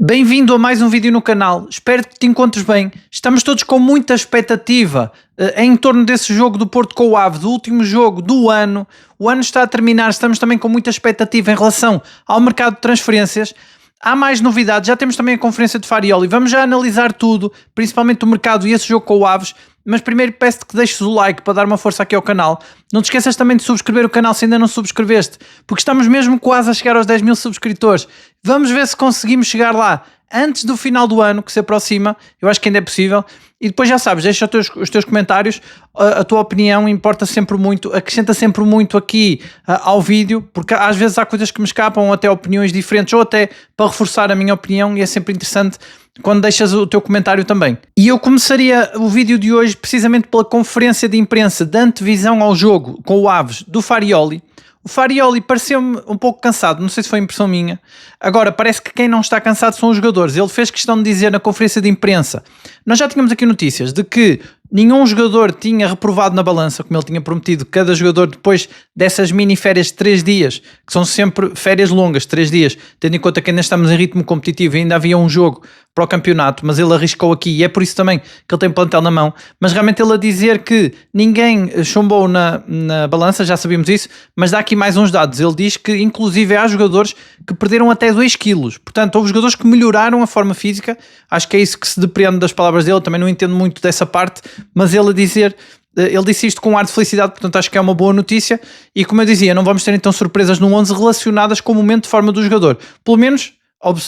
Bem-vindo a mais um vídeo no canal, espero que te encontres bem. Estamos todos com muita expectativa em torno desse jogo do Porto com o Aves, o último jogo do ano. O ano está a terminar, estamos também com muita expectativa em relação ao mercado de transferências. Há mais novidades, já temos também a conferência de Farioli, vamos já analisar tudo, principalmente o mercado e esse jogo com o Aves. Mas primeiro peço-te que deixes o like para dar uma força aqui ao canal. Não te esqueças também de subscrever o canal se ainda não subscreveste, porque estamos mesmo quase a chegar aos 10 mil subscritores. Vamos ver se conseguimos chegar lá antes do final do ano, que se aproxima. Eu acho que ainda é possível. E depois já sabes, deixa os teus comentários, a tua opinião importa sempre muito, acrescenta sempre muito aqui ao vídeo, porque às vezes há coisas que me escapam, ou até opiniões diferentes, ou até para reforçar a minha opinião, e é sempre interessante quando deixas o teu comentário também. E eu começaria o vídeo de hoje precisamente pela conferência de imprensa de antevisão ao jogo com o Aves do Farioli. O Farioli pareceu-me um pouco cansado, não sei se foi impressão minha. Agora, parece que quem não está cansado são os jogadores. Ele fez questão de dizer na conferência de imprensa, nós já tínhamos aqui notícias de que nenhum jogador tinha reprovado na balança, como ele tinha prometido, cada jogador depois dessas mini férias de 3 dias, que são sempre férias longas, 3 dias, tendo em conta que ainda estamos em ritmo competitivo e ainda havia um jogo para o campeonato, mas ele arriscou aqui e é por isso também que ele tem plantel na mão. Mas realmente ele a dizer que ninguém chumbou na balança, já sabíamos isso, mas dá aqui mais uns dados. Ele diz que inclusive há jogadores que perderam até 2 quilos, portanto houve jogadores que melhoraram a forma física. Acho que é isso que se depreende das palavras dele, também não entendo muito dessa parte, mas ele a dizer, ele disse isto com um ar de felicidade, portanto acho que é uma boa notícia. E como eu dizia, não vamos ter então surpresas no 11 relacionadas com o momento de forma do jogador, pelo menos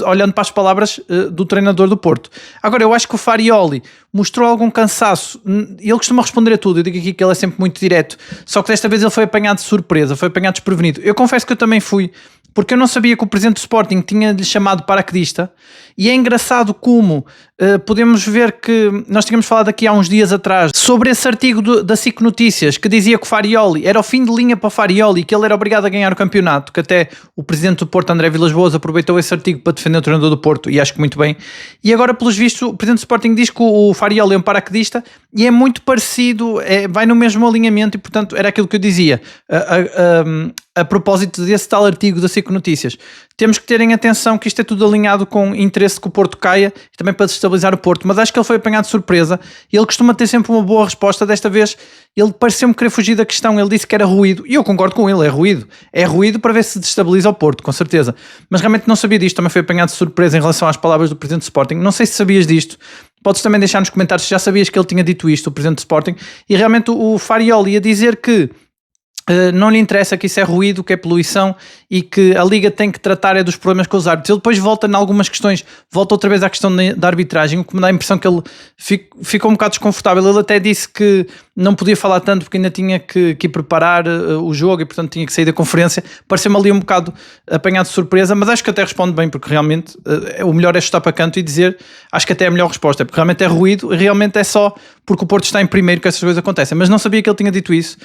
olhando para as palavras do treinador do Porto. Agora, eu acho que o Farioli mostrou algum cansaço. Ele costuma responder a tudo, eu digo aqui que ele é sempre muito direto, só que desta vez ele foi apanhado de surpresa, foi apanhado desprevenido. Eu confesso que eu também fui, porque eu não sabia que o presidente do Sporting tinha-lhe chamado paraquedista, e é engraçado como podemos ver que nós tínhamos falado aqui há uns dias atrás sobre esse artigo da SIC Notícias, que dizia que o Farioli era o fim de linha para o Farioli, que ele era obrigado a ganhar o campeonato, que até o presidente do Porto, André Vilas-Boas, aproveitou esse artigo para defender o treinador do Porto, e acho que muito bem. E agora, pelos vistos, o presidente do Sporting diz que o Farioli é um paraquedista, e é muito parecido, vai no mesmo alinhamento, e portanto era aquilo que eu dizia a propósito desse tal artigo da SIC Notícias. Temos que terem atenção que isto é tudo alinhado com interesse que o Porto caia e também para desestabilizar o Porto, mas acho que ele foi apanhado de surpresa e ele costuma ter sempre uma boa resposta. Desta vez ele pareceu-me querer fugir da questão, ele disse que era ruído, e eu concordo com ele, é ruído para ver se destabiliza o Porto, com certeza, mas realmente não sabia disto, também foi apanhado de surpresa em relação às palavras do presidente do Sporting. Não sei se sabias disto, podes também deixar nos comentários se já sabias que ele tinha dito isto, o presidente do Sporting. E realmente o Farioli ia dizer que não lhe interessa, que isso é ruído, que é poluição e que a Liga tem que tratar dos problemas com os árbitros. Ele depois volta em algumas questões, volta outra vez à questão da arbitragem, o que me dá a impressão que ele ficou um bocado desconfortável. Ele até disse que não podia falar tanto porque ainda tinha que preparar o jogo e portanto tinha que sair da conferência. Pareceu-me ali um bocado apanhado de surpresa, mas acho que até responde bem, porque realmente o melhor é chutar para canto e dizer, acho que até é a melhor resposta, porque realmente é ruído e realmente é só porque o Porto está em primeiro que essas coisas acontecem, mas não sabia que ele tinha dito isso.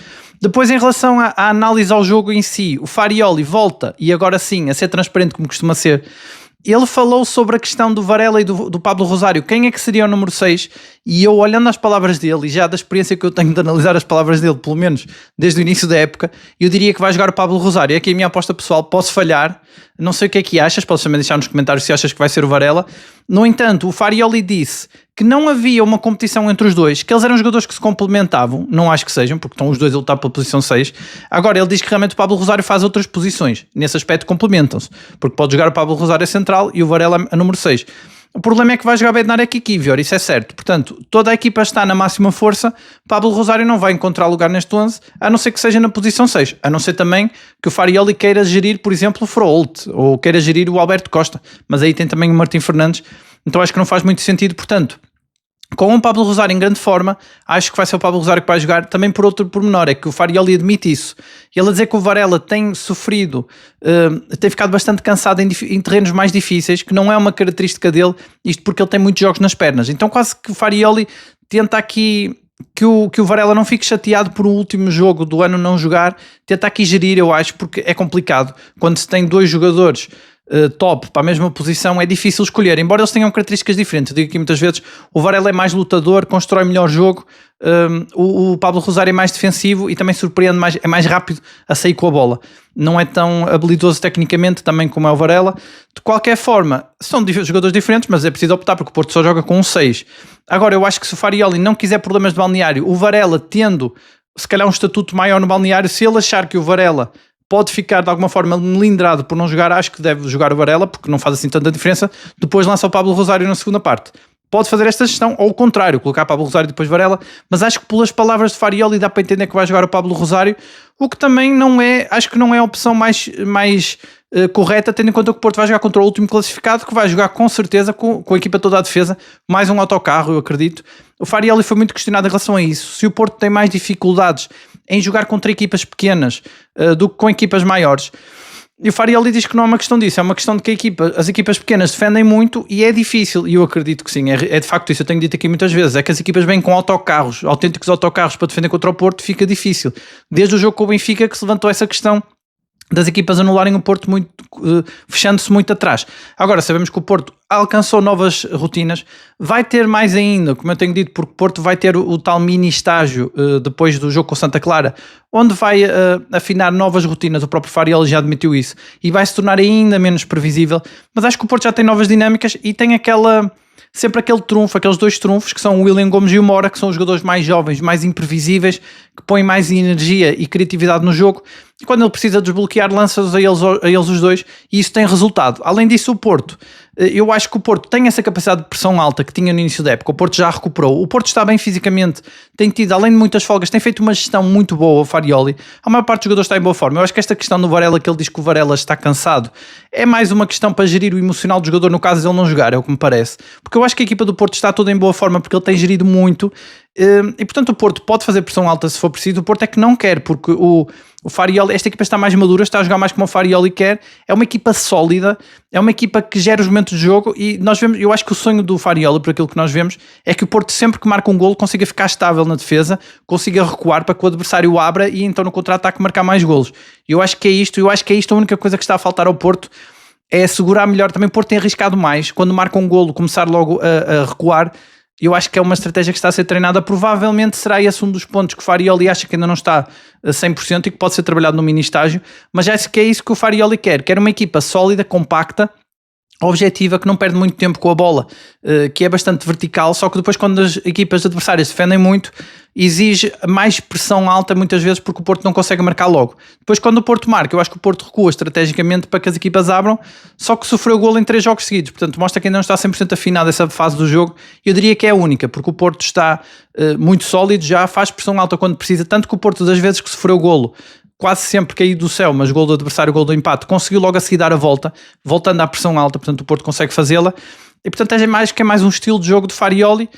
Depois, em relação à análise ao jogo em si, o Farioli volta, e agora sim, a ser transparente como costuma ser. Ele falou sobre a questão do Varela e do Pablo Rosário, quem é que seria o número 6, e eu, olhando as palavras dele, e já da experiência que eu tenho de analisar as palavras dele, pelo menos desde o início da época, eu diria que vai jogar o Pablo Rosário. É aqui a minha aposta pessoal, posso falhar, não sei o que é que achas, podes também deixar nos comentários se achas que vai ser o Varela. No entanto, o Farioli disse que não havia uma competição entre os dois, que eles eram jogadores que se complementavam, não acho que sejam, porque estão os dois a lutar pela posição 6. Agora, ele diz que realmente o Pablo Rosário faz outras posições, nesse aspecto complementam-se, porque pode jogar o Pablo Rosário a central e o Varela a número 6. O problema é que vai jogar Bednar Ekikivior, isso é certo. Portanto, toda a equipa está na máxima força, Pablo Rosário não vai encontrar lugar neste 11, a não ser que seja na posição 6, a não ser também que o Farioli queira gerir, por exemplo, o Froholt, ou queira gerir o Alberto Costa, mas aí tem também o Martim Fernandes, então acho que não faz muito sentido. Portanto, com o Pablo Rosário em grande forma, acho que vai ser o Pablo Rosário que vai jogar. Também por outro pormenor, é que o Farioli admite isso. Ele a dizer que o Varela tem sofrido, tem ficado bastante cansado em terrenos mais difíceis, que não é uma característica dele, isto porque ele tem muitos jogos nas pernas. Então quase que o Farioli tenta aqui que o Varela não fique chateado por um último jogo do ano não jogar, tenta aqui gerir, eu acho, porque é complicado. Quando se tem dois jogadores top para a mesma posição, é difícil escolher, embora eles tenham características diferentes. Eu digo aqui muitas vezes, o Varela é mais lutador, constrói melhor jogo, o Pablo Rosário é mais defensivo e também surpreende mais, é mais rápido a sair com a bola. Não é tão habilidoso tecnicamente também como é o Varela. De qualquer forma, são jogadores diferentes, mas é preciso optar porque o Porto só joga com um 6. Agora, eu acho que se o Farioli não quiser problemas de balneário, o Varela tendo se calhar um estatuto maior no balneário, se ele achar que o Varela pode ficar de alguma forma melindrado por não jogar, acho que deve jogar o Varela, porque não faz assim tanta diferença, depois lança o Pablo Rosário na segunda parte. Pode fazer esta gestão, ou o contrário, colocar Pablo Rosário e depois Varela, mas acho que pelas palavras de Farioli dá para entender que vai jogar o Pablo Rosário, o que também não é, acho que não é a opção mais correta, tendo em conta que o Porto vai jogar contra o último classificado, que vai jogar com certeza com a equipa toda à defesa, mais um autocarro, eu acredito. O Farioli foi muito questionado em relação a isso. Se o Porto tem mais dificuldades em jogar contra equipas pequenas do que com equipas maiores, e o Farioli diz que não é uma questão disso, é uma questão de que as equipas pequenas defendem muito e é difícil, e eu acredito que sim, é de facto isso, eu tenho dito aqui muitas vezes, é que as equipas vêm com autocarros, autênticos autocarros para defender contra o Porto, fica difícil. Desde o jogo com o Benfica que se levantou essa questão das equipas anularem o Porto muito, fechando-se muito atrás. Agora sabemos que o Porto alcançou novas rotinas, vai ter mais ainda, como eu tenho dito, porque o Porto vai ter o tal mini estágio depois do jogo com o Santa Clara, onde vai afinar novas rotinas, o próprio Farioli já admitiu isso, e vai se tornar ainda menos previsível, mas acho que o Porto já tem novas dinâmicas e tem sempre aquele trunfo, aqueles dois trunfos que são o William Gomes e o Mora, que são os jogadores mais jovens, mais imprevisíveis, que põem mais energia e criatividade no jogo, e quando ele precisa desbloquear, lança-os a eles os dois, e isso tem resultado. Além disso, o Porto, eu acho que o Porto tem essa capacidade de pressão alta que tinha no início da época, o Porto já recuperou, o Porto está bem fisicamente, tem tido, além de muitas folgas, tem feito uma gestão muito boa, o Farioli, a maior parte dos jogadores está em boa forma. Eu acho que esta questão do Varela, que ele diz que o Varela está cansado, é mais uma questão para gerir o emocional do jogador, no caso de ele não jogar, é o que me parece, porque eu acho que a equipa do Porto está toda em boa forma, porque ele tem gerido muito, e portanto o Porto pode fazer pressão alta se for preciso, o Porto é que não quer, porque o Farioli, esta equipa está mais madura, está a jogar mais como o Farioli quer, é uma equipa sólida, é uma equipa que gera os momentos de jogo, e nós vemos, eu acho que o sonho do Farioli, por aquilo que nós vemos, é que o Porto sempre que marca um golo consiga ficar estável na defesa, consiga recuar para que o adversário o abra e então no contra-ataque marcar mais golos. Eu acho que é isto, a única coisa que está a faltar ao Porto é assegurar melhor, também o Porto tem arriscado mais, quando marca um golo começar logo a recuar. Eu acho que é uma estratégia que está a ser treinada, provavelmente será esse um dos pontos que o Farioli acha que ainda não está a 100% e que pode ser trabalhado no mini estágio, mas acho que é isso que o Farioli quer uma equipa sólida, compacta, objetiva, que não perde muito tempo com a bola, que é bastante vertical, só que depois quando as equipas adversárias defendem muito, exige mais pressão alta muitas vezes porque o Porto não consegue marcar logo. Depois quando o Porto marca, eu acho que o Porto recua estrategicamente para que as equipas abram, só que sofreu golo em 3 jogos seguidos, portanto mostra que ainda não está 100% afinado essa fase do jogo, e eu diria que é a única, porque o Porto está muito sólido, já faz pressão alta quando precisa, tanto que o Porto das vezes que sofreu golo, quase sempre caído do céu, mas gol do adversário, gol do empate, conseguiu logo a seguir dar a volta, voltando à pressão alta, portanto o Porto consegue fazê-la, e portanto é mais um estilo de jogo de Farioli,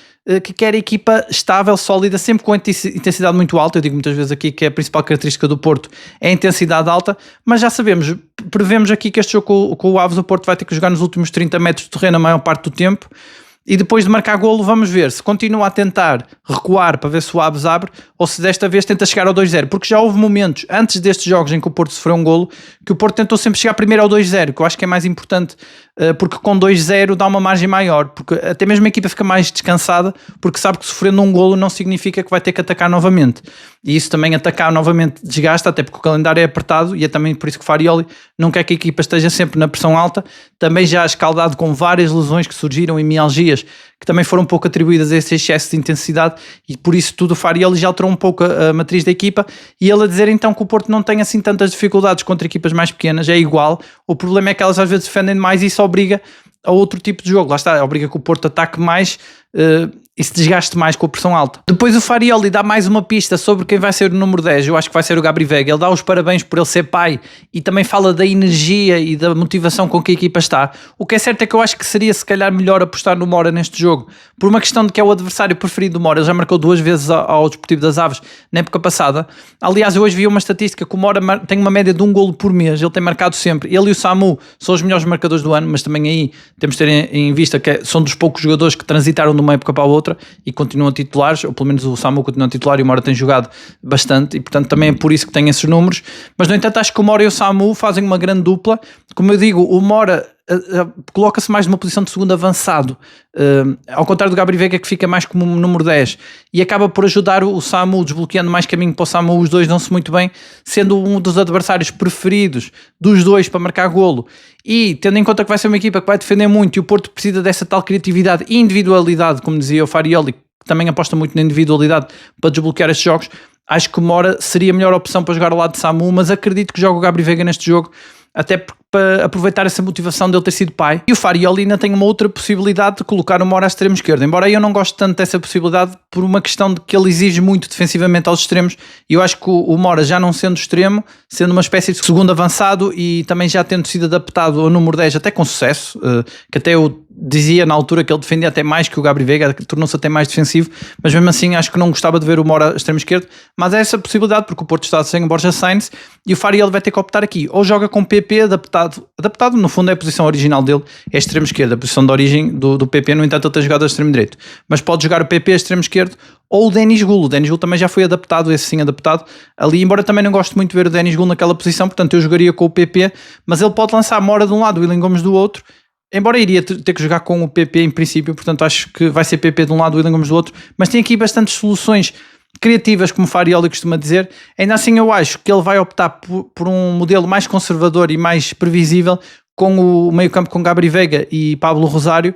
que quer a equipa estável, sólida, sempre com intensidade muito alta. Eu digo muitas vezes aqui que a principal característica do Porto é a intensidade alta, mas já sabemos, prevemos aqui que este jogo com o Aves, o Porto vai ter que jogar nos últimos 30 metros de terreno a maior parte do tempo, e depois de marcar golo vamos ver se continua a tentar recuar para ver se o Aves abre ou se desta vez tenta chegar ao 2-0, porque já houve momentos antes destes jogos em que o Porto sofreu um golo que o Porto tentou sempre chegar primeiro ao 2-0, que eu acho que é mais importante, porque com 2-0 dá uma margem maior, porque até mesmo a equipa fica mais descansada, porque sabe que sofrendo um golo não significa que vai ter que atacar novamente, e isso também atacar novamente desgasta, até porque o calendário é apertado, e é também por isso que o Farioli não quer que a equipa esteja sempre na pressão alta, também já escaldado com várias lesões que surgiram em mialgias, que também foram um pouco atribuídas a esse excesso de intensidade, e por isso tudo o Farioli já alterou um pouco a matriz da equipa, e ele a dizer então que o Porto não tem assim tantas dificuldades contra equipas mais pequenas, é igual, o problema é que elas às vezes defendem mais e isso obriga a outro tipo de jogo, lá está, obriga que o Porto ataque mais e se desgaste mais com a pressão alta. Depois o Farioli dá mais uma pista sobre quem vai ser o número 10, eu acho que vai ser o Gabri Veiga, ele dá os parabéns por ele ser pai e também fala da energia e da motivação com que a equipa está. O que é certo é que eu acho que seria se calhar melhor apostar no Mora neste jogo, por uma questão de que é o adversário preferido do Mora, ele já marcou 2 vezes ao Desportivo das Aves na época passada. Aliás, eu hoje vi uma estatística que o Mora tem uma média de 1 golo por mês, ele tem marcado sempre, ele e o Samu são os melhores marcadores do ano, mas também aí temos de ter em vista que são dos poucos jogadores que transitaram de uma época para a outra e continuam titulares, ou pelo menos o Samu continua titular e o Mora tem jogado bastante, e portanto também é por isso que tem esses números. Mas no entanto acho que o Mora e o Samu fazem uma grande dupla. Como eu digo, o Mora coloca-se mais numa posição de segundo avançado, ao contrário do Gabri Veiga, que fica mais como número 10, e acaba por ajudar o Samu, desbloqueando mais caminho para o Samu. Os dois dão-se muito bem, sendo um dos adversários preferidos dos dois para marcar golo, e tendo em conta que vai ser uma equipa que vai defender muito, e o Porto precisa dessa tal criatividade e individualidade, como dizia o Farioli, que também aposta muito na individualidade para desbloquear estes jogos. Acho que o Mora seria a melhor opção para jogar ao lado de Samu, mas acredito que joga o Gabri Veiga neste jogo, até para aproveitar essa motivação dele ter sido pai. E o Farioli ainda tem uma outra possibilidade de colocar o Mora à extremo esquerdo, embora eu não goste tanto dessa possibilidade por uma questão de que ele exige muito defensivamente aos extremos, e eu acho que o Mora, já não sendo extremo, sendo uma espécie de segundo avançado e também já tendo sido adaptado ao número 10 até com sucesso, que até eu dizia na altura que ele defendia até mais que o Gabri Veiga, tornou-se até mais defensivo, mas mesmo assim acho que não gostava de ver o Mora extremo esquerdo, mas é essa possibilidade, porque o Porto está sem o Borja Sainz e o Farioli vai ter que optar aqui, ou joga com PP adaptado no fundo é a posição original dele, é extremo esquerdo, a posição de origem do PP, no entanto ele tem jogado a extremo direito, mas pode jogar o PP a extremo esquerdo, ou o Denis Gulo. O Denis Gulo também já foi adaptado, esse sim adaptado ali, embora também não gosto muito de ver o Denis Gulo naquela posição, portanto eu jogaria com o PP, mas ele pode lançar Mora de um lado, o William Gomes do outro, embora iria ter que jogar com o PP em princípio, portanto acho que vai ser PP de um lado e William Gomes do outro, mas tem aqui bastantes soluções criativas, como o Farioli costuma dizer. Ainda assim eu acho que ele vai optar por um modelo mais conservador e mais previsível, com o meio campo com Gabri Veiga e Pablo Rosário,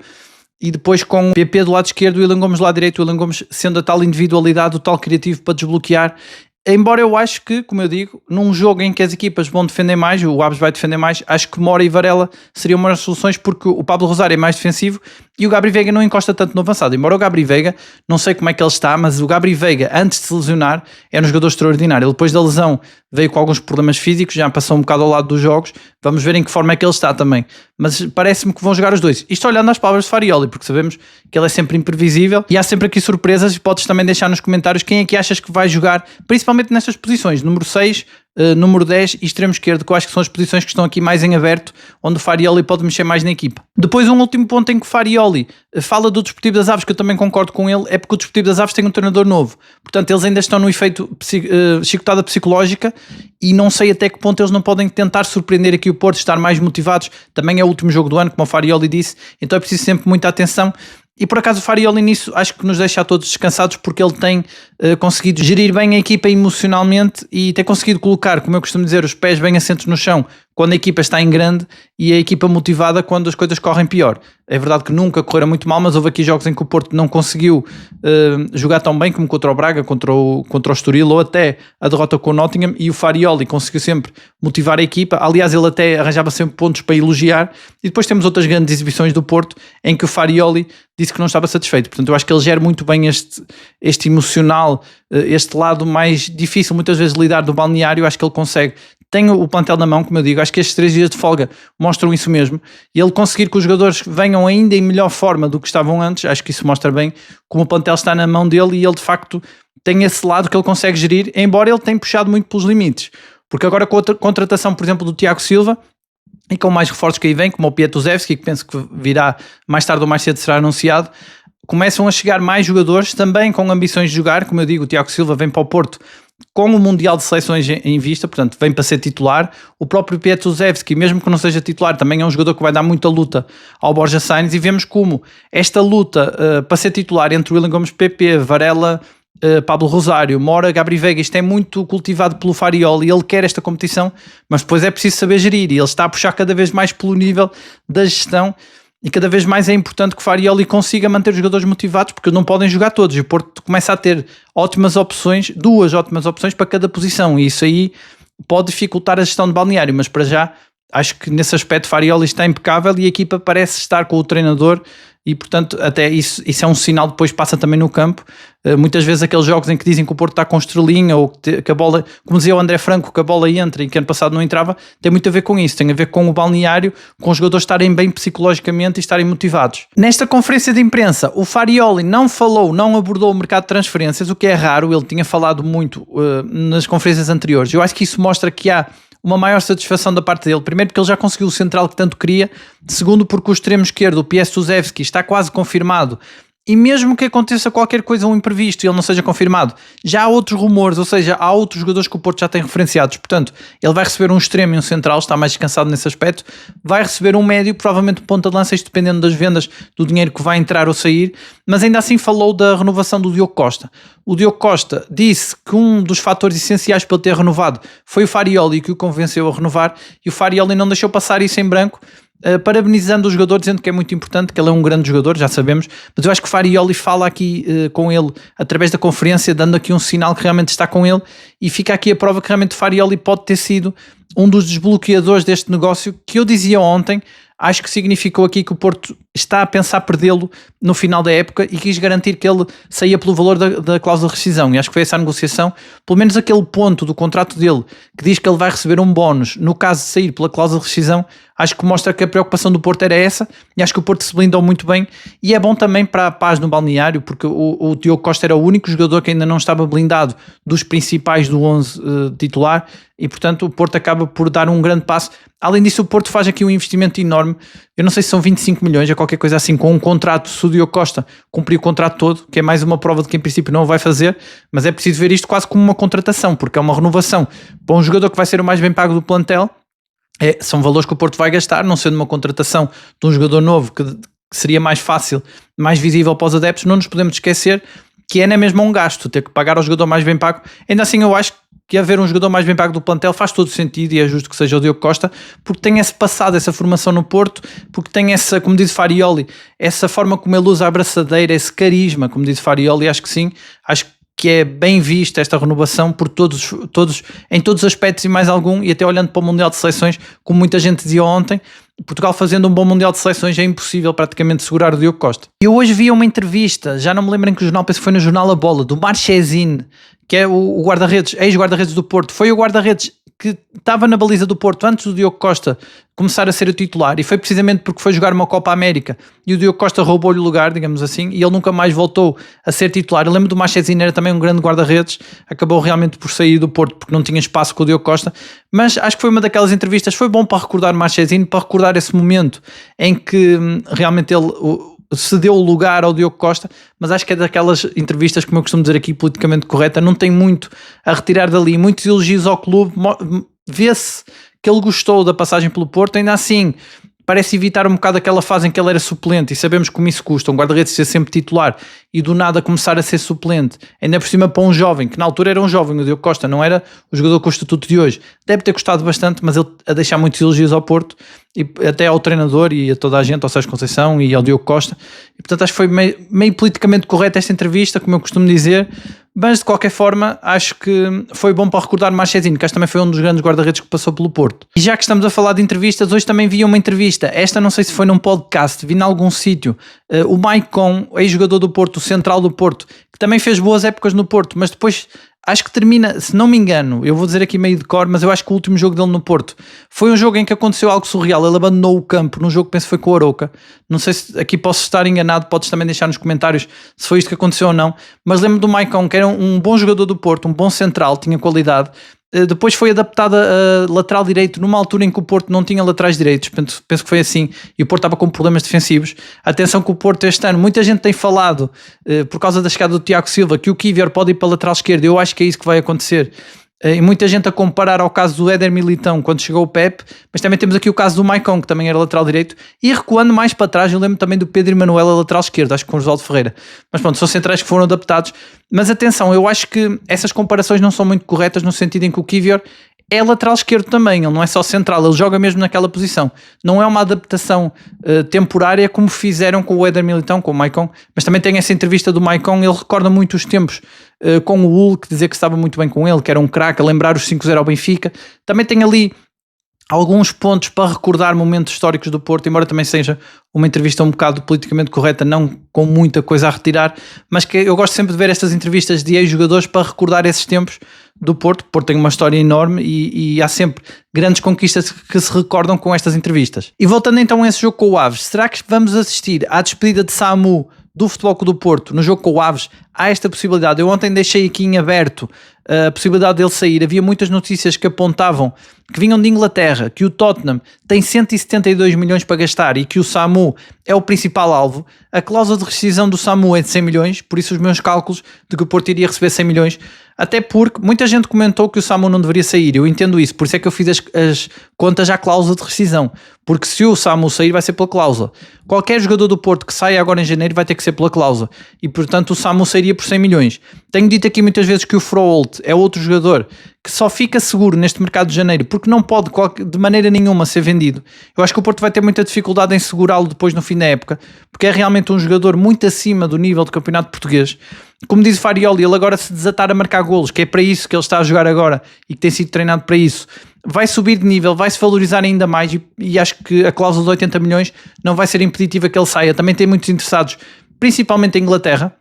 e depois com o PP do lado esquerdo e o William Gomes do lado direito, o William Gomes sendo a tal individualidade, o tal criativo para desbloquear. Embora eu acho que, como eu digo, num jogo em que as equipas vão defender mais, o Aves vai defender mais, acho que Mora e Varela seriam melhores soluções, porque o Pablo Rosário é mais defensivo e o Gabri Veiga não encosta tanto no avançado. Embora o Gabri Veiga, não sei como é que ele está, mas o Gabri Veiga, antes de se lesionar, era um jogador extraordinário. Ele depois da lesão veio com alguns problemas físicos, já passou um bocado ao lado dos jogos, vamos ver em que forma é que ele está também. Mas parece-me que vão jogar os dois. Isto olhando às palavras de Farioli, porque sabemos que ele é sempre imprevisível e há sempre aqui surpresas, e podes também deixar nos comentários quem é que achas que vai jogar, principalmente nestas posições, número 6, número 10 e extremo esquerdo, que eu acho que são as posições que estão aqui mais em aberto, onde o Farioli pode mexer mais na equipa. Depois um último ponto em que o Farioli fala do Desportivo das Aves, que eu também concordo com ele, é porque o Desportivo das Aves tem um treinador novo, portanto eles ainda estão no efeito chicotada psicológica, e não sei até que ponto eles não podem tentar surpreender aqui o Porto, estar mais motivados. Também é o último jogo do ano, como o Farioli disse, então é preciso sempre muita atenção. E por acaso o Farioli nisso acho que nos deixa a todos descansados, porque ele tem conseguido gerir bem a equipa emocionalmente e tem conseguido colocar, como eu costumo dizer, os pés bem assentos no chão quando a equipa está em grande e a equipa motivada quando as coisas correm pior. É verdade que nunca correram muito mal, mas houve aqui jogos em que o Porto não conseguiu jogar tão bem como contra o Braga, contra o Estoril, ou até a derrota com o Nottingham, e o Farioli conseguiu sempre motivar a equipa. Aliás, ele até arranjava sempre pontos para elogiar. E depois temos outras grandes exibições do Porto em que o Farioli disse que não estava satisfeito. Portanto, eu acho que ele gera muito bem este emocional, este lado mais difícil muitas vezes de lidar do balneário. Acho que ele consegue. Tem o plantel na mão, como eu digo, acho que estes 3 dias de folga mostram isso mesmo, e ele conseguir que os jogadores venham ainda em melhor forma do que estavam antes, acho que isso mostra bem como o plantel está na mão dele, e ele de facto tem esse lado que ele consegue gerir, embora ele tenha puxado muito pelos limites, porque agora com a contratação, por exemplo, do Tiago Silva, e com mais reforços que aí vem, como o Pietuzewski, que penso que virá mais tarde ou mais cedo, será anunciado, começam a chegar mais jogadores também com ambições de jogar. Como eu digo, o Tiago Silva vem para o Porto com o Mundial de Seleções em vista, portanto vem para ser titular. O próprio Pietuzewski, mesmo que não seja titular, também é um jogador que vai dar muita luta ao Borja Sainz, e vemos como esta luta para ser titular entre o William Gomes, PP, Varela, Pablo Rosário, Mora, Gabri Veiga, isto é muito cultivado pelo Farioli, ele quer esta competição, mas depois é preciso saber gerir, e ele está a puxar cada vez mais pelo nível da gestão. E cada vez mais é importante que o Farioli consiga manter os jogadores motivados, porque não podem jogar todos. E o Porto começa a ter ótimas opções, 2 ótimas opções para cada posição. E isso aí pode dificultar a gestão de balneário. Mas para já, acho que nesse aspecto Farioli está impecável e a equipa parece estar com o treinador. E portanto até isso é um sinal, depois passa também no campo. Muitas vezes aqueles jogos em que dizem que o Porto está com estrelinha, ou que a bola, como dizia o André Franco, que a bola entra e que ano passado não entrava, tem muito a ver com isso, tem a ver com o balneário, com os jogadores estarem bem psicologicamente e estarem motivados. Nesta conferência de imprensa, o Farioli não abordou o mercado de transferências, o que é raro. Ele tinha falado muito nas conferências anteriores. Eu acho que isso mostra que há uma maior satisfação da parte dele. Primeiro, porque ele já conseguiu o central que tanto queria. Segundo, porque o extremo esquerdo, o Pietuzewski, está quase confirmado e mesmo que aconteça qualquer coisa, um imprevisto, e ele não seja confirmado, já há outros rumores, ou seja, há outros jogadores que o Porto já tem referenciados, portanto, ele vai receber um extremo e um central, está mais descansado nesse aspecto, vai receber um médio, provavelmente um ponta de lança, isto dependendo das vendas, do dinheiro que vai entrar ou sair, mas ainda assim falou da renovação do Diogo Costa. O Diogo Costa disse que um dos fatores essenciais para ele ter renovado foi o Farioli que o convenceu a renovar, e o Farioli não deixou passar isso em branco, parabenizando o jogador, dizendo que é muito importante, que ele é um grande jogador, já sabemos, mas eu acho que o Farioli fala aqui com ele através da conferência, dando aqui um sinal que realmente está com ele, e fica aqui a prova que realmente o Farioli pode ter sido um dos desbloqueadores deste negócio, que eu dizia ontem. Acho que significou aqui que o Porto está a pensar perdê-lo no final da época e quis garantir que ele saía pelo valor da cláusula de rescisão, e acho que foi essa a negociação, pelo menos aquele ponto do contrato dele que diz que ele vai receber um bónus no caso de sair pela cláusula de rescisão. Acho que mostra que a preocupação do Porto era essa, e acho que o Porto se blindou muito bem, e é bom também para a paz no balneário, porque o Diogo Costa era o único jogador que ainda não estava blindado dos principais do 11 titular, e portanto o Porto acaba por dar um grande passo. Além disso, o Porto faz aqui um investimento enorme, eu não sei se são 25 milhões ou qualquer coisa assim, com um contrato, se o Diogo Costa cumprir o contrato todo, que é mais uma prova de que em princípio não o vai fazer, mas é preciso ver isto quase como uma contratação, porque é uma renovação para um jogador que vai ser o mais bem pago do plantel. São valores que o Porto vai gastar, não sendo uma contratação de um jogador novo que seria mais fácil, mais visível para os adeptos. Não nos podemos esquecer que é mesmo um gasto, ter que pagar ao jogador mais bem pago. Ainda assim, eu acho que haver um jogador mais bem pago do plantel faz todo sentido, e é justo que seja o Diogo Costa, porque tem esse passado, essa formação no Porto, porque tem essa, como diz Farioli, essa forma como ele usa a abraçadeira, esse carisma, como diz Farioli. Acho que sim, acho que é bem vista esta renovação por todos, em todos os aspectos e mais algum, e até olhando para o Mundial de Seleções, como muita gente dizia ontem, Portugal fazendo um bom Mundial de Seleções é impossível praticamente segurar o Diogo Costa. Eu hoje vi uma entrevista, já não me lembro em que jornal, penso que foi no jornal A Bola, do Marchesín, que é o guarda-redes, ex-guarda-redes do Porto, foi o guarda-redes que estava na baliza do Porto antes do Diogo Costa começar a ser o titular, e foi precisamente porque foi jogar uma Copa América e o Diogo Costa roubou-lhe o lugar, digamos assim, e ele nunca mais voltou a ser titular. Eu lembro do Marchesín, era também um grande guarda-redes, acabou realmente por sair do Porto porque não tinha espaço com o Diogo Costa, mas acho que foi uma daquelas entrevistas, foi bom para recordar o Marchesín, para recordar esse momento em que realmente ele cedeu o lugar ao Diogo Costa, mas acho que é daquelas entrevistas, como eu costumo dizer aqui, politicamente correta, não tem muito a retirar dali, muitos elogios ao clube, vê-se que ele gostou da passagem pelo Porto, ainda assim parece evitar um bocado aquela fase em que ele era suplente, e sabemos como isso custa, um guarda-redes ser sempre titular e do nada começar a ser suplente, ainda por cima para um jovem, que na altura era um jovem, o Diogo Costa não era o jogador com o estatuto de hoje, deve ter custado bastante, mas ele a deixar muitos elogios ao Porto, e até ao treinador e a toda a gente, ao Sérgio Conceição e ao Diogo Costa, e portanto acho que foi meio politicamente correta esta entrevista, como eu costumo dizer, mas de qualquer forma acho que foi bom para recordar o Marchesín, que acho que também foi um dos grandes guarda-redes que passou pelo Porto. E já que estamos a falar de entrevistas, hoje também vi uma entrevista, esta não sei se foi num podcast, vi em algum sítio, o Maicon, ex-jogador do Porto, o central do Porto, que também fez boas épocas no Porto, mas depois acho que termina, se não me engano, eu vou dizer aqui meio de cor, mas eu acho que o último jogo dele no Porto foi um jogo em que aconteceu algo surreal, ele abandonou o campo num jogo que penso que foi com o Arouca, não sei se aqui posso estar enganado, podes também deixar nos comentários se foi isto que aconteceu ou não, mas lembro do Maicon, que era um bom jogador do Porto, um bom central, tinha qualidade. Depois foi adaptada a lateral direito numa altura em que o Porto não tinha laterais direitos, penso que foi assim, e o Porto estava com problemas defensivos. Atenção que o Porto este ano, muita gente tem falado por causa da chegada do Tiago Silva que o Kivior pode ir para a lateral esquerda, eu acho que é isso que vai acontecer. E muita gente a comparar ao caso do Éder Militão quando chegou o Pep, mas também temos aqui o caso do Maicon, que também era lateral direito, e recuando mais para trás, eu lembro também do Pedro Emanuel a lateral esquerdo, acho que com o Osvaldo Ferreira, mas pronto, são centrais que foram adaptados. Mas atenção, eu acho que essas comparações não são muito corretas, no sentido em que o Kivior é lateral esquerdo também, ele não é só central, ele joga mesmo naquela posição, não é uma adaptação temporária como fizeram com o Éder Militão, com o Maicon, mas também tem essa entrevista do Maicon, ele recorda muito os tempos com o Hulk, dizer que estava muito bem com ele, que era um craque, a lembrar os 5-0 ao Benfica, também tem ali alguns pontos para recordar momentos históricos do Porto, embora também seja uma entrevista um bocado politicamente correta, não com muita coisa a retirar, mas que eu gosto sempre de ver estas entrevistas de ex-jogadores para recordar esses tempos do Porto. O Porto tem uma história enorme e há sempre grandes conquistas que se recordam com estas entrevistas. E voltando então a esse jogo com o Aves, será que vamos assistir à despedida de Samu do Futebol Clube do Porto no jogo com o Aves, há esta possibilidade. Eu ontem deixei aqui em aberto a possibilidade dele sair. Havia muitas notícias que apontavam que vinham de Inglaterra, que o Tottenham tem 172 milhões para gastar e que o Samu é o principal alvo. A cláusula de rescisão do Samu é de 100 milhões, por isso os meus cálculos de que o Porto iria receber 100 milhões, até porque muita gente comentou que o Samu não deveria sair. Eu entendo isso, por isso é que eu fiz as contas à cláusula de rescisão, porque se o Samu sair vai ser pela cláusula. Qualquer jogador do Porto que saia agora em janeiro vai ter que ser pela cláusula e portanto o Samu sairia por 100 milhões. Tenho dito aqui muitas vezes que o Froholt é outro jogador que só fica seguro neste mercado de janeiro porque não pode de maneira nenhuma ser vendido. Eu acho que o Porto vai ter muita dificuldade em segurá-lo depois no fim da época, porque é realmente um jogador muito acima do nível do campeonato português. Como diz o Farioli, ele agora se desatar a marcar golos, que é para isso que ele está a jogar agora e que tem sido treinado para isso, vai subir de nível, vai se valorizar ainda mais e acho que a cláusula de 80 milhões não vai ser impeditiva que ele saia. Também tem muitos interessados, principalmente em Inglaterra,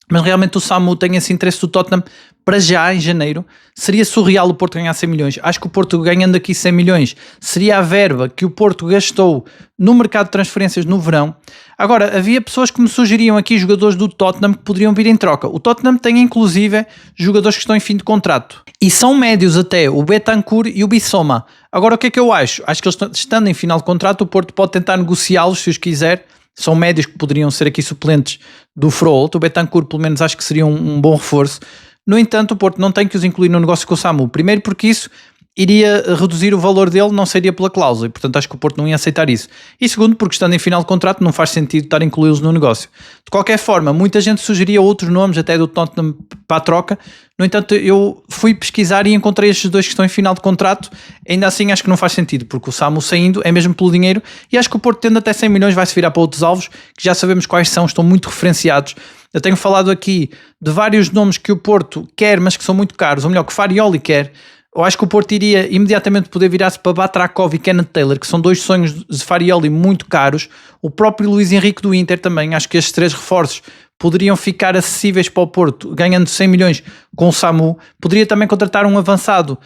mas realmente o Samu tem esse interesse do Tottenham para já em janeiro. Seria surreal o Porto ganhar 100 milhões. Acho que o Porto ganhando aqui 100 milhões seria a verba que o Porto gastou no mercado de transferências no verão. Agora, havia pessoas que me sugeriam aqui jogadores do Tottenham que poderiam vir em troca. O Tottenham tem inclusive jogadores que estão em fim de contrato e são médios até, o Bentancur e o Bissoma. Agora o que é que eu acho? Acho que eles estando em final de contrato o Porto pode tentar negociá-los se os quiser. São médios que poderiam ser aqui suplentes do Froholt. O Bentancur pelo menos acho que seria um bom reforço. No entanto, o Porto não tem que os incluir no negócio com o Samu. Primeiro porque isso iria reduzir o valor dele, não seria pela cláusula, e portanto acho que o Porto não ia aceitar isso. E segundo, porque estando em final de contrato não faz sentido estar a incluí-los no negócio. De qualquer forma, muita gente sugeria outros nomes até do Tottenham para a troca. No entanto, eu fui pesquisar e encontrei estes dois que estão em final de contrato. Ainda assim acho que não faz sentido, porque o Samu saindo é mesmo pelo dinheiro, e acho que o Porto tendo até 100 milhões vai se virar para outros alvos, que já sabemos quais são, estão muito referenciados. Eu tenho falado aqui de vários nomes que o Porto quer, mas que são muito caros, ou melhor, que o Farioli quer. Eu acho que o Porto iria imediatamente poder virar-se para Batrakov e Kenneth Taylor, que são dois sonhos de Farioli muito caros. O próprio Luís Henrique do Inter também. Acho que estes três reforços poderiam ficar acessíveis para o Porto, ganhando 100 milhões com o Samu. Poderia também contratar um avançado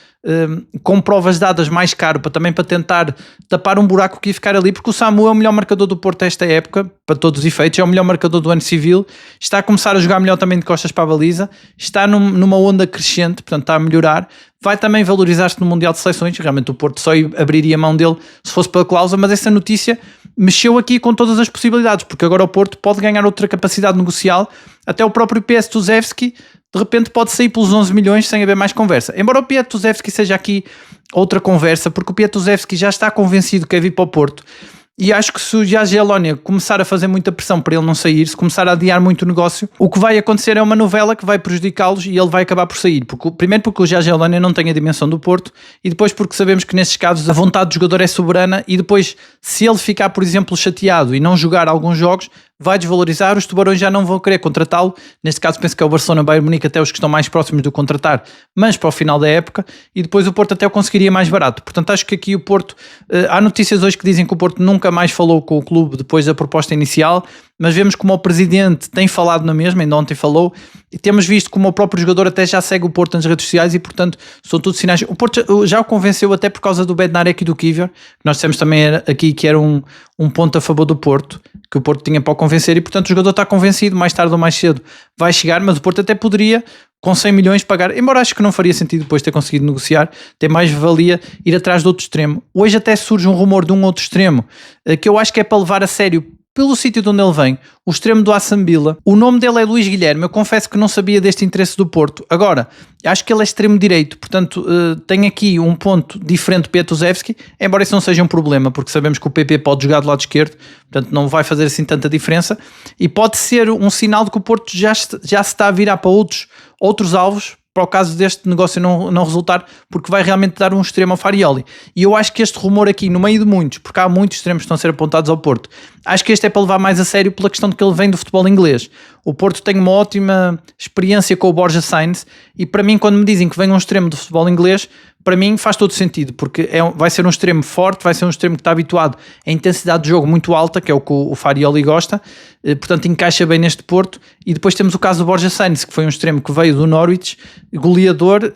com provas dadas mais caro, para tentar tapar um buraco que ia ficar ali, porque o Samu é o melhor marcador do Porto esta época, para todos os efeitos, é o melhor marcador do ano civil, está a começar a jogar melhor também de costas para a baliza, está numa onda crescente, portanto está a melhorar, vai também valorizar-se no Mundial de Seleções. Realmente o Porto só abriria mão dele se fosse pela cláusula, mas essa notícia mexeu aqui com todas as possibilidades, porque agora o Porto pode ganhar outra capacidade negocial, até o próprio Piastuzevski de repente pode sair pelos 11 milhões sem haver mais conversa. Embora o Piastuzevski seja aqui outra conversa, porque o Piastuzevski já está convencido que é vir para o Porto, e acho que se o Jagiellonia começar a fazer muita pressão para ele não sair, se começar a adiar muito o negócio, o que vai acontecer é uma novela que vai prejudicá-los e ele vai acabar por sair. Primeiro porque o Jagiellonia não tem a dimensão do Porto, e depois porque sabemos que nesses casos a vontade do jogador é soberana, e depois se ele ficar, por exemplo, chateado e não jogar alguns jogos, vai desvalorizar, os tubarões já não vão querer contratá-lo. Neste caso penso que é o Barcelona, Bayern Munique, até os que estão mais próximos do contratar, mas para o final da época, e depois o Porto até o conseguiria mais barato. Portanto acho que aqui o Porto, há notícias hoje que dizem que o Porto nunca mais falou com o clube depois da proposta inicial, mas vemos como o presidente tem falado na mesma, ainda ontem falou, e temos visto como o próprio jogador até já segue o Porto nas redes sociais, e portanto são todos sinais. O Porto já o convenceu até por causa do Bednarek e do Kivior, que nós dissemos também aqui que era um ponto a favor do Porto, que o Porto tinha para o convencer, e portanto o jogador está convencido, mais tarde ou mais cedo vai chegar, mas o Porto até poderia com 100 milhões pagar, embora acho que não faria sentido depois de ter conseguido negociar, ter mais valia ir atrás do outro extremo. Hoje até surge um rumor de um outro extremo, que eu acho que é para levar a sério pelo sítio de onde ele vem, o extremo do Assambila. O nome dele é Luís Guilherme, eu confesso que não sabia deste interesse do Porto. Agora, acho que ele é extremo direito, portanto tem aqui um ponto diferente do Piastuzevski, embora isso não seja um problema, porque sabemos que o PP pode jogar do lado esquerdo, portanto não vai fazer assim tanta diferença, e pode ser um sinal de que o Porto já se está a virar para outros alvos, para o caso deste negócio não resultar, porque vai realmente dar um extremo ao Farioli. E eu acho que este rumor aqui, no meio de muitos, porque há muitos extremos que estão a ser apontados ao Porto, acho que este é para levar mais a sério pela questão de que ele vem do futebol inglês. O Porto tem uma ótima experiência com o Borja Sainz, e para mim, quando me dizem que vem um extremo do futebol inglês, para mim faz todo sentido, porque vai ser um extremo forte, vai ser um extremo que está habituado a intensidade de jogo muito alta, que é o que o Farioli gosta, portanto encaixa bem neste Porto. E depois temos o caso do Borja Sainz, que foi um extremo que veio do Norwich, goleador,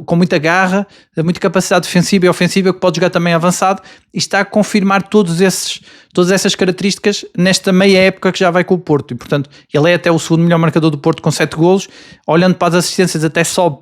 com muita garra, muita capacidade defensiva e ofensiva, que pode jogar também avançado, e está a confirmar todos esses todas essas características nesta meia época que já vai com o Porto, e portanto ele é até o segundo melhor marcador do Porto com 7 golos, olhando para as assistências até sobe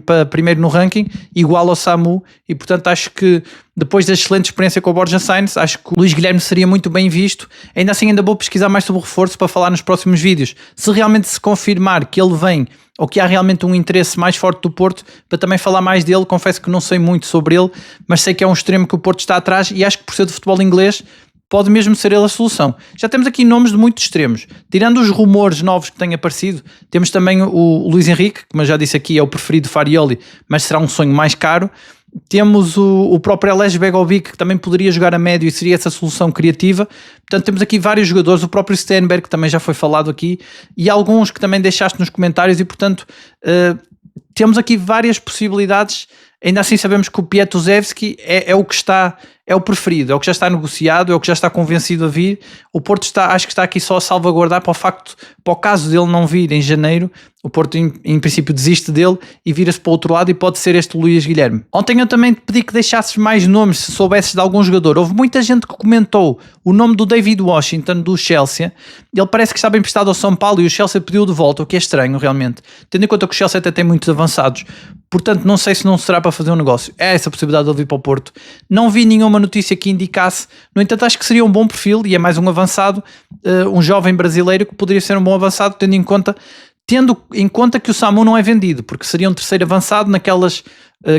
para primeiro no ranking, igual ao Samu, e portanto acho que depois da excelente experiência com o Borja Sainz, acho que o Luís Guilherme seria muito bem visto. Ainda assim ainda vou pesquisar mais sobre o reforço para falar nos próximos vídeos, se realmente se confirmar que ele vem ou que há realmente um interesse mais forte do Porto, para também falar mais dele. Confesso que não sei muito sobre ele, mas sei que é um extremo que o Porto está atrás, e acho que por ser de futebol inglês pode mesmo ser ele a solução. Já temos aqui nomes de muitos extremos, tirando os rumores novos que têm aparecido. Temos também o Luís Henrique, que, como eu já disse aqui, é o preferido de Farioli, mas será um sonho mais caro. Temos o próprio Aleix Begovic, que também poderia jogar a médio e seria essa solução criativa. Portanto, temos aqui vários jogadores, o próprio Stenberg, que também já foi falado aqui, e alguns que também deixaste nos comentários, e portanto temos aqui várias possibilidades. Ainda assim sabemos que o Pietuzewski é o que está, é o preferido, é o que já está negociado, é o que já está convencido a vir. O Porto acho que está aqui só a salvaguardar para o caso dele não vir em janeiro. O Porto em princípio desiste dele e vira-se para o outro lado, e pode ser este Luís Guilherme. Ontem eu também te pedi que deixasses mais nomes, se soubesses de algum jogador. Houve muita gente que comentou o nome do David Washington do Chelsea. Ele parece que estava emprestado ao São Paulo e o Chelsea pediu de volta, o que é estranho realmente, tendo em conta que o Chelsea até tem muitos avançados. Portanto, não sei se não será para fazer um negócio. É essa a possibilidade de ele vir para o Porto. Não vi nenhuma notícia que indicasse. No entanto, acho que seria um bom perfil, e é mais um avançado, um jovem brasileiro que poderia ser um bom avançado, tendo em conta que o Samu não é vendido, porque seria um terceiro avançado naquelas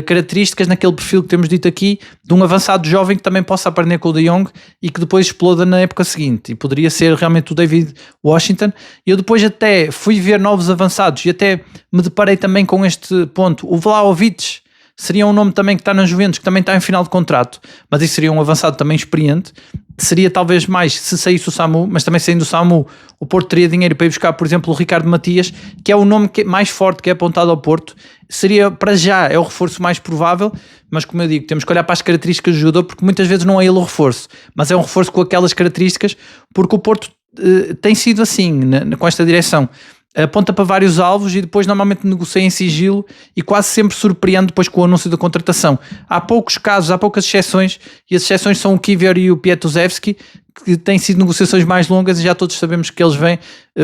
características, naquele perfil que temos dito aqui, de um avançado jovem que também possa aprender com o De Jong e que depois exploda na época seguinte, e poderia ser realmente o David Washington. E eu depois até fui ver novos avançados e até me deparei também com este ponto. O Vlahovic seria um nome também que está na Juventus, que também está em final de contrato, mas isso seria um avançado também experiente. Seria talvez mais se saísse o Samu, mas também saindo o Samu, o Porto teria dinheiro para ir buscar, por exemplo, o Ricardo Matias, que é o nome mais forte que é apontado ao Porto. Seria, para já, é o reforço mais provável, mas como eu digo, temos que olhar para as características do jogador, porque muitas vezes não é ele o reforço, mas é um reforço com aquelas características, porque o Porto tem sido assim, com esta direção. Aponta para vários alvos e depois normalmente negocia em sigilo e quase sempre surpreende depois com o anúncio da contratação. Há poucos casos, há poucas exceções, e as exceções são o Kiwior e o Pietuzewski, que têm sido negociações mais longas e já todos sabemos que eles vêm.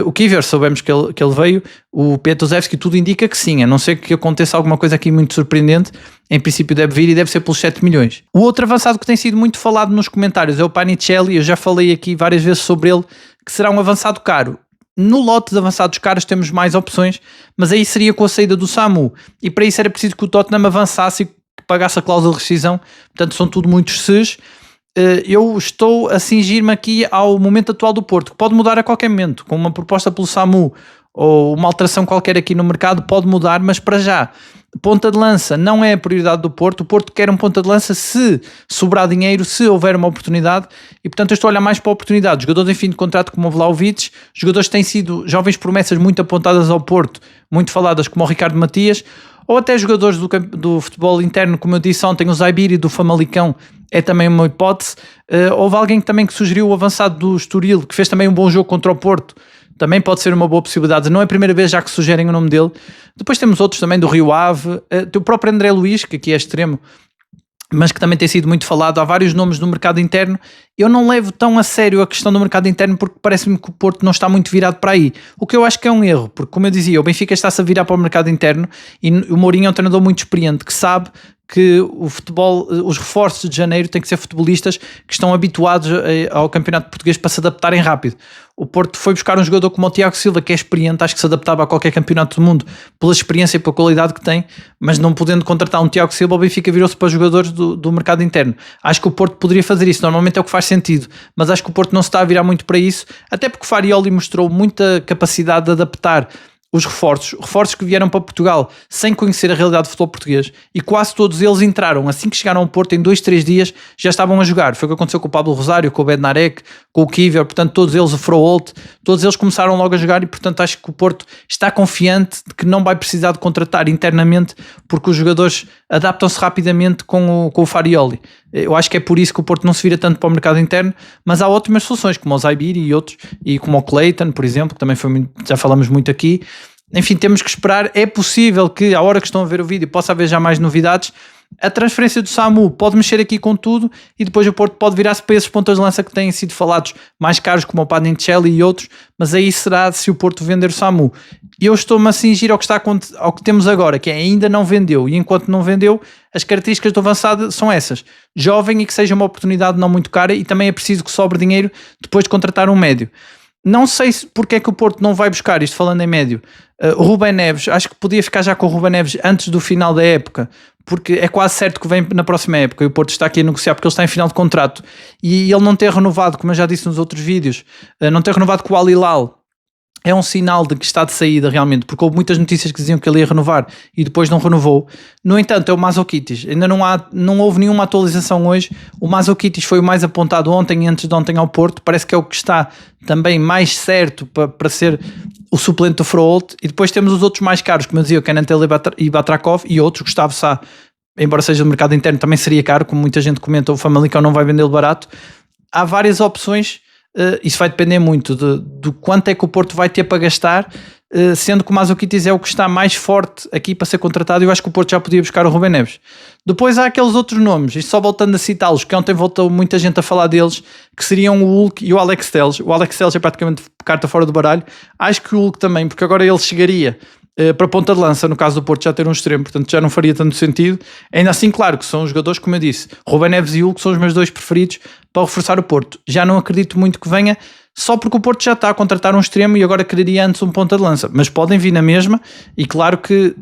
O Kiwior sabemos que ele veio, o Pietuzewski tudo indica que sim, a não ser que aconteça alguma coisa aqui muito surpreendente. Em princípio deve vir, e deve ser pelos 7 milhões. O outro avançado que tem sido muito falado nos comentários é o Panicelli. Eu já falei aqui várias vezes sobre ele, que será um avançado caro. No lote de avançados caros temos mais opções, mas aí seria com a saída do Samu, e para isso era preciso que o Tottenham avançasse e pagasse a cláusula de rescisão. Portanto, são tudo muitos ses. Eu estou a cingir-me aqui ao momento atual do Porto, que pode mudar a qualquer momento, com uma proposta pelo Samu ou uma alteração qualquer aqui no mercado pode mudar, mas para já, ponta de lança não é a prioridade do Porto. O Porto quer um ponta de lança se sobrar dinheiro, se houver uma oportunidade, e portanto eu estou a olhar mais para a oportunidade. Jogadores em fim de contrato como o Vlahovic, jogadores que têm sido jovens promessas muito apontadas ao Porto, muito faladas, como o Ricardo Matias, ou até jogadores do futebol interno, como eu disse ontem, o Zaibiri do Famalicão é também uma hipótese. Houve alguém também que sugeriu o avançado do Estoril, que fez também um bom jogo contra o Porto, também pode ser uma boa possibilidade. Não é a primeira vez já que sugerem o nome dele. Depois temos outros também do Rio Ave, o próprio André Luiz, que aqui é extremo, mas que também tem sido muito falado. Há vários nomes no mercado interno. Eu não levo tão a sério a questão do mercado interno, porque parece-me que o Porto não está muito virado para aí, o que eu acho que é um erro, porque como eu dizia, o Benfica está-se a virar para o mercado interno, e o Mourinho é um treinador muito experiente, que sabe que o futebol, os reforços de janeiro têm que ser futebolistas que estão habituados ao campeonato português para se adaptarem rápido. O Porto foi buscar um jogador como o Tiago Silva, que é experiente, acho que se adaptava a qualquer campeonato do mundo pela experiência e pela qualidade que tem, mas não podendo contratar um Tiago Silva, o Benfica virou-se para jogadores do mercado interno. Acho que o Porto poderia fazer isso, normalmente é o que faz sentido, mas acho que o Porto não se está a virar muito para isso, até porque Farioli mostrou muita capacidade de adaptar os reforços que vieram para Portugal sem conhecer a realidade do futebol português, e quase todos eles entraram, assim que chegaram ao Porto, em 2-3 dias já estavam a jogar. Foi o que aconteceu com o Pablo Rosário, com o Bednarek, com o Kiwior, portanto todos eles, o Froholt, todos eles começaram logo a jogar, e portanto acho que o Porto está confiante de que não vai precisar de contratar internamente, porque os jogadores adaptam-se rapidamente com o Farioli. Eu acho que é por isso que o Porto não se vira tanto para o mercado interno, mas há ótimas soluções, como o Zaibiri e outros, e como o Clayton, por exemplo, que também já falamos muito aqui. Enfim, temos que esperar. É possível que, à hora que estão a ver o vídeo, possa haver já mais novidades. A transferência do Samu pode mexer aqui com tudo e depois o Porto pode virar-se para esses pontas de lança que têm sido falados mais caros, como o Panincelli e outros, mas aí será se o Porto vender o Samu. E eu estou-me a cingir ao que temos agora, que é ainda não vendeu, e enquanto não vendeu, as características do avançado são essas: jovem e que seja uma oportunidade não muito cara, e também é preciso que sobre dinheiro depois de contratar um médio. Não sei porque é que o Porto não vai buscar, isto falando em médio, o Rubén Neves. Acho que podia ficar já com o Rubén Neves antes do final da época, porque é quase certo que vem na próxima época, e o Porto está aqui a negociar porque ele está em final de contrato, e ele não ter renovado, como eu já disse nos outros vídeos, não ter renovado com o Al Hilal é um sinal de que está de saída realmente, porque houve muitas notícias que diziam que ele ia renovar e depois não renovou. No entanto, é o Masoukitis. Ainda não houve nenhuma atualização hoje. O Masoukitis foi o mais apontado ontem e antes de ontem ao Porto. Parece que é o que está também mais certo para ser o suplente do Froholt. E depois temos os outros mais caros, como eu dizia, o Kenan e Batrakov, e outros. Gustavo Sá, embora seja do mercado interno, também seria caro, como muita gente comenta. O Famalicão não vai vendê-lo barato. Há várias opções. Isso vai depender muito de quanto é que o Porto vai ter para gastar, sendo que o Masoukitis é o que está mais forte aqui para ser contratado. Eu acho que o Porto já podia buscar o Rubén Neves. Depois há aqueles outros nomes, e só voltando a citá-los, que ontem voltou muita gente a falar deles, que seriam o Hulk e o Alex Telles. O Alex Telles é praticamente carta fora do baralho. Acho que o Hulk também, porque agora ele chegaria para ponta de lança, no caso do Porto já ter um extremo, portanto já não faria tanto sentido. Ainda assim, claro que são os jogadores, como eu disse, Rubén Neves e Hulk são os meus dois preferidos para reforçar o Porto. Já não acredito muito que venha, só porque o Porto já está a contratar um extremo e agora quereria antes um ponta de lança, mas podem vir na mesma. E claro que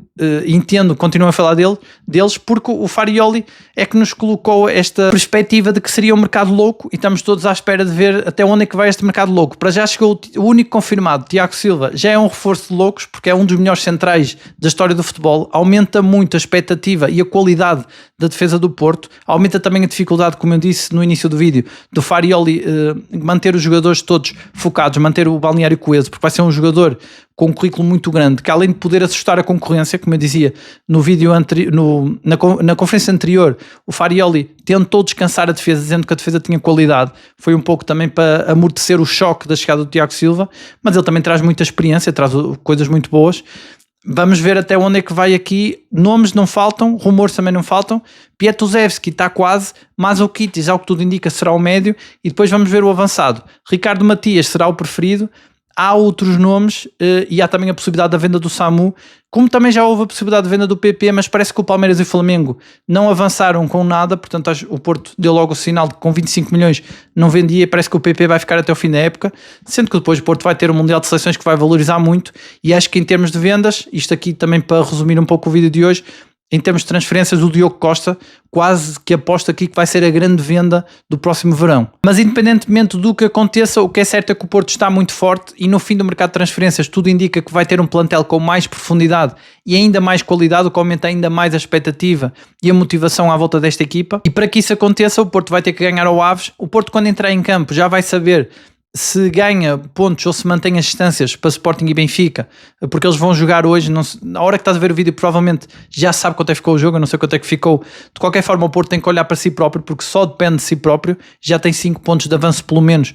entendo, continuo a falar deles, porque o Farioli é que nos colocou esta perspectiva de que seria um mercado louco, e estamos todos à espera de ver até onde é que vai este mercado louco. Para já chegou o único confirmado, Tiago Silva, já é um reforço de loucos, porque é um dos melhores centrais da história do futebol, aumenta muito a expectativa e a qualidade da defesa do Porto, aumenta também a dificuldade, como eu disse no início do vídeo, do Farioli manter os jogadores todos focados, manter o balneário coeso, porque vai ser um jogador com um currículo muito grande, que além de poder assustar a concorrência, como eu dizia no vídeo na conferência anterior, o Farioli tentou descansar a defesa, dizendo que a defesa tinha qualidade. Foi um pouco também para amortecer o choque da chegada do Tiago Silva, mas ele também traz muita experiência, traz coisas muito boas. Vamos ver até onde é que vai aqui. Nomes não faltam, rumores também não faltam. Pietuzewski está quase, Masoukitis, ao que tudo indica, será o médio, e depois vamos ver o avançado. Ricardo Matias será o preferido. Há outros nomes e há também a possibilidade da venda do Samu, como também já houve a possibilidade de venda do PP, mas parece que o Palmeiras e o Flamengo não avançaram com nada, portanto o Porto deu logo o sinal de que com 25 milhões não vendia, e parece que o PP vai ficar até o fim da época, sendo que depois o Porto vai ter um Mundial de Seleções que vai valorizar muito, e acho que em termos de vendas, isto aqui também para resumir um pouco o vídeo de hoje, em termos de transferências, o Diogo Costa quase que aposta aqui que vai ser a grande venda do próximo verão. Mas independentemente do que aconteça, o que é certo é que o Porto está muito forte, e no fim do mercado de transferências tudo indica que vai ter um plantel com mais profundidade e ainda mais qualidade, o que aumenta ainda mais a expectativa e a motivação à volta desta equipa. E para que isso aconteça, o Porto vai ter que ganhar ao Aves. O Porto, quando entrar em campo, já vai saber se ganha pontos ou se mantém as distâncias para Sporting e Benfica, porque eles vão jogar hoje. Na hora que estás a ver o vídeo provavelmente já sabe quanto é que ficou o jogo, eu não sei quanto é que ficou. De qualquer forma, o Porto tem que olhar para si próprio, porque só depende de si próprio, já tem 5 pontos de avanço pelo menos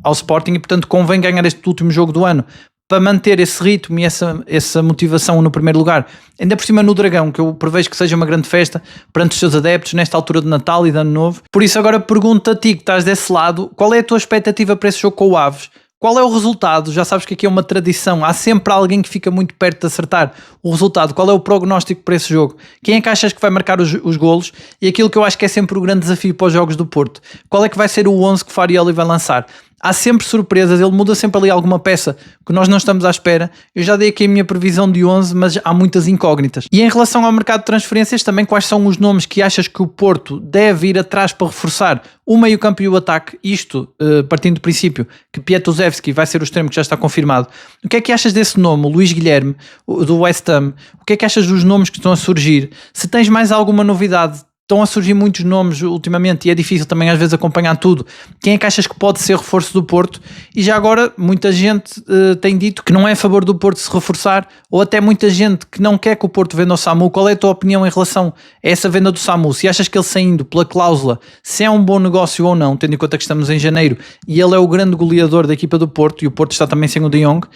ao Sporting, e portanto convém ganhar este último jogo do ano para manter esse ritmo e essa motivação no primeiro lugar, ainda por cima no Dragão, que eu prevejo que seja uma grande festa perante os seus adeptos nesta altura de Natal e de Ano Novo. Por isso agora pergunto a ti que estás desse lado, qual é a tua expectativa para esse jogo com o Aves? Qual é o resultado? Já sabes que aqui é uma tradição, há sempre alguém que fica muito perto de acertar o resultado. Qual é o prognóstico para esse jogo? Quem é que achas que vai marcar os golos? E aquilo que eu acho que é sempre o grande desafio para os jogos do Porto, qual é que vai ser o 11 que o Farioli vai lançar? Há sempre surpresas, ele muda sempre ali alguma peça que nós não estamos à espera. Eu já dei aqui a minha previsão de 11, mas há muitas incógnitas. E em relação ao mercado de transferências, também quais são os nomes que achas que o Porto deve ir atrás para reforçar o meio-campo e o ataque? Isto partindo do princípio que Pietuzewski vai ser o extremo, que já está confirmado. O que é que achas desse nome, o Luís Guilherme, do West Ham? O que é que achas dos nomes que estão a surgir? Se tens mais alguma novidade? Estão a surgir muitos nomes ultimamente e é difícil também às vezes acompanhar tudo. Quem é que achas que pode ser reforço do Porto? E já agora muita gente tem dito que não é a favor do Porto se reforçar, ou até muita gente que não quer que o Porto venda o Samu. Qual é a tua opinião em relação a essa venda do Samu? Se achas que ele saindo pela cláusula, se é um bom negócio ou não, tendo em conta que estamos em janeiro e ele é o grande goleador da equipa do Porto, e o Porto está também sem o De Jong.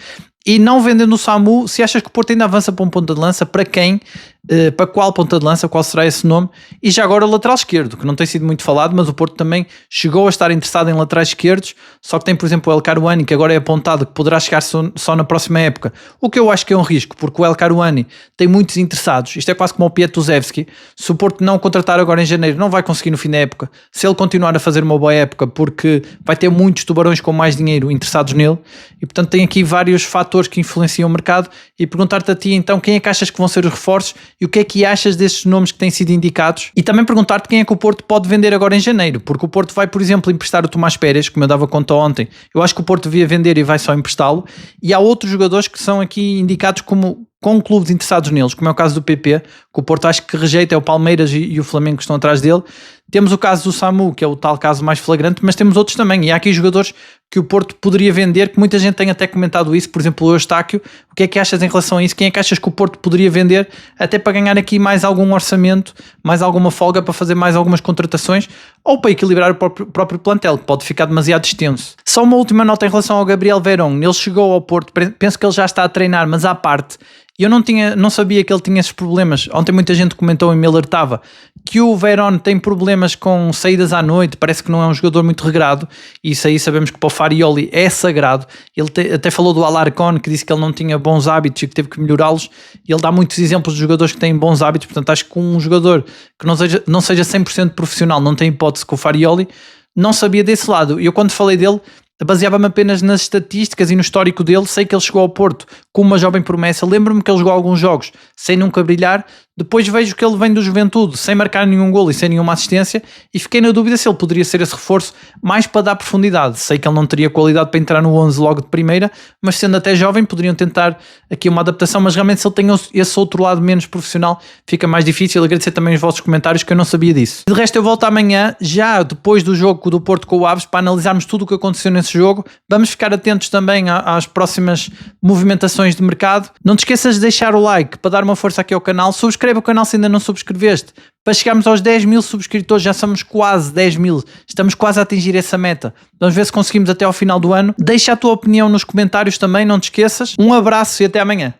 E não vendendo o Samu, se achas que o Porto ainda avança para um ponta de lança, para quem? para qual ponta de lança, qual será esse nome, e já agora o lateral esquerdo, que não tem sido muito falado, mas o Porto também chegou a estar interessado em laterais esquerdos, só que tem, por exemplo, o El Karouani, que agora é apontado que poderá chegar só na próxima época, o que eu acho que é um risco, porque o El Karouani tem muitos interessados, isto é quase como o Pietuzewski, se o Porto não o contratar agora em janeiro, não vai conseguir no fim da época, se ele continuar a fazer uma boa época, porque vai ter muitos tubarões com mais dinheiro interessados nele, e portanto tem aqui vários fatores que influenciam o mercado, e perguntar-te a ti então quem é que achas que vão ser os reforços e o que é que achas destes nomes que têm sido indicados, e também perguntar-te quem é que o Porto pode vender agora em janeiro, porque o Porto vai, por exemplo, emprestar o Tomás Pérez, como eu dava conta ontem, eu acho que o Porto devia vender e vai só emprestá-lo, e há outros jogadores que são aqui indicados como com clubes interessados neles, como é o caso do PP, que o Porto acho que rejeita, é o Palmeiras e o Flamengo que estão atrás dele. Temos o caso do Samu, que é o tal caso mais flagrante, mas temos outros também, e há aqui jogadores que o Porto poderia vender, que muita gente tem até comentado isso, por exemplo o Eustáquio. O que é que achas em relação a isso? Quem é que achas que o Porto poderia vender, até para ganhar aqui mais algum orçamento, mais alguma folga para fazer mais algumas contratações, ou para equilibrar o próprio plantel, que pode ficar demasiado extenso. Só uma última nota em relação ao Gabriel Veron, ele chegou ao Porto, penso que ele já está a treinar, mas à parte. Eu não sabia que ele tinha esses problemas. Ontem muita gente comentou e me alertava que o Veron tem problemas com saídas à noite, parece que não é um jogador muito regrado, e isso aí sabemos que para o Farioli é sagrado. Ele até falou do Alarcón, que disse que ele não tinha bons hábitos e que teve que melhorá-los. Ele dá muitos exemplos de jogadores que têm bons hábitos, portanto acho que um jogador que não seja 100% profissional, não tem hipótese com o Farioli. Não sabia desse lado. Eu quando falei dele baseava-me apenas nas estatísticas e no histórico dele. Sei que ele chegou ao Porto com uma jovem promessa, lembro-me que ele jogou alguns jogos sem nunca brilhar, depois vejo que ele vem do Juventude sem marcar nenhum golo e sem nenhuma assistência, e fiquei na dúvida se ele poderia ser esse reforço mais para dar profundidade. Sei que ele não teria qualidade para entrar no 11 logo de primeira, mas sendo até jovem poderiam tentar aqui uma adaptação, mas realmente se ele tem esse outro lado menos profissional fica mais difícil. Agradecer também os vossos comentários, que eu não sabia disso. De resto eu volto amanhã, já depois do jogo do Porto com o Aves, para analisarmos tudo o que aconteceu nesse jogo. Vamos ficar atentos também às próximas movimentações de mercado. Não te esqueças de deixar o like para dar uma força aqui ao canal, subscreve o canal se ainda não subscreveste, para chegarmos aos 10 mil subscritores. Já somos quase 10 mil, estamos quase a atingir essa meta, vamos ver se conseguimos até ao final do ano. Deixa a tua opinião nos comentários também, não te esqueças. Um abraço e até amanhã.